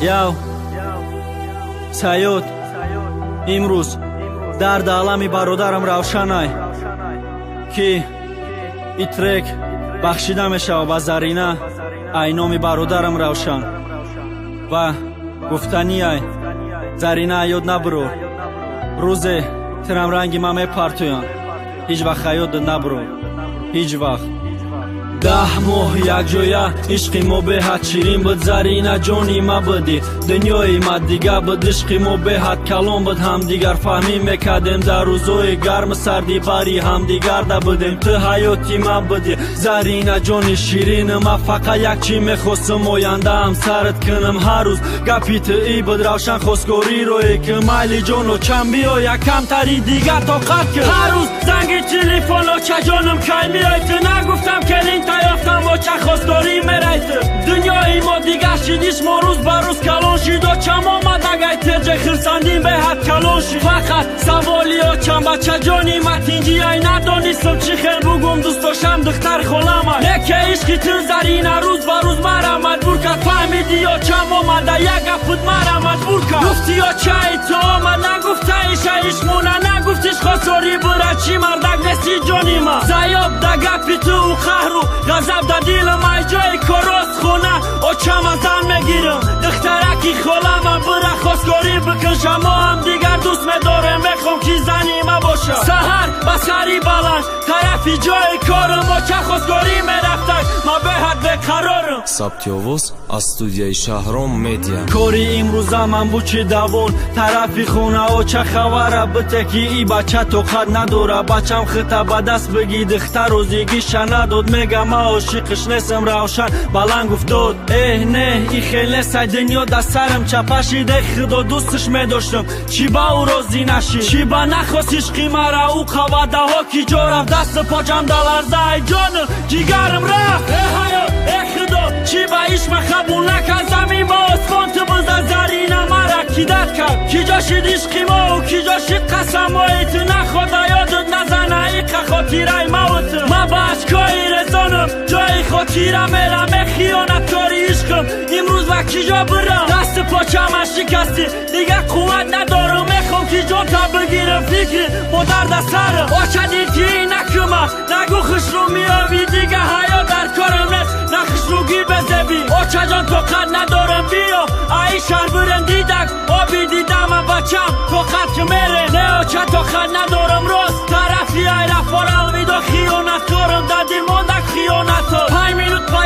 яв саёд имрӯз дард алами бародарам равшанай ки и трек бахшида мешавад ба Зарина ай номи бародарам равшан ва гуфтаниай Зарина ёд набурор рӯзе тирамранги ма мепартӯям ҳеҷ вақт ёд набурор ҳеҷ вақт 10 моҳ якҷоя ишқи мо беҳад ширин буд Зарина ҷони ма будӣ дунёи ма дигар буд ишқи мо беҳад калон буд ҳамдигар фаҳмӣ мекардем дар рӯзҳои гарму сарди бари ҳамдигарда будем ту ҳаёти ма будӣ Зарина ҷони ширини ма фақат як чӣ мехостам ояндаам сард кунам ҳар рӯз гапи ту и буд равшан хоскорироe ки майли ҷоно чам биё якамтари дигар тоқат кун ҳар рӯз занги телефоно чаҷонам кай миёй ту нагуфтам келин ёфтам бо ча хостдорӣ мерайти дунёи мо дигар шидиш мо рӯз ба рӯз калон шидо чам омадагай теҷе хирсандин беҳад калон шид фақат саволиё чам бача ҷони матинҷи ай надонистам чӣ хел бугум дӯст дошам духтар холамай яке ишқи ту Зарина рӯз ба рӯз мара маҷбур кард фаҳмидиё чам омада як гапуд мара маҷбур кард гуфтиё чаи ту омад нагуфтаиша ишмона нагуфтиш хосори бура чӣ мардак нести ҷони ма заёб да гапи ту қаҳру ғазаб да дилам ай ҷои корост хона очама зан мегирам духтараки холамам бура хоскорӣ бикун шамо ҳам дигар дӯст медорем мехом ки зани ма боша саҳар ба сари баланд тарафи ҷои корам оча хоскорӣ мерафтак ма беҳад беқарорам сабти овоз аз студияи Шаҳром медиа кори имрӯзаман бучи давон тарафи хона оча хавара бите ки и бача тоқат надора бачам хита ба даст биги духтар озигиша надод мегам ма ошиқиш нестам равшан баланд гуфтод не и хел нестай дунё да сарам чапашиде худо дӯстиш медоштам чӣ ба ӯ розӣ нашид чӣ ба нахост ишқи мара ӯ қавадаҳо ки ҷо рафт дасту почам даларза ай ҷонам ҷигарам рафт ҳаёт худо чӣ ба ишма қабул накард замин ба осмон ту буза Зарина мара кидат кард ки ҷо шид ишқи мо ки ҷо шид қасамои ту находа ёдут назана иқа хотираи мавту ма ба ашкои резонам ҷои хотира мерам е хиёнаткори ишқам имрӯз ва ки ҷо бирам дасту почама шикасти дигар қувват надорам мехом ки ҷонта бигирам фикри бо дарда сарам оча дил ки накума нагу хушрӯ миёвӣ дигар ҳаёт дар корам нест на хушрӯгӣ безебӣ очаҷон тоқат надорам биё аи шаҳр бирем дидак оби дидама бачам тоқат ки мерем не оча тоқат надорам рост тарафи ай рафор алвидо хиёнаткорам дар дил мондак хиёнато 5 минут ба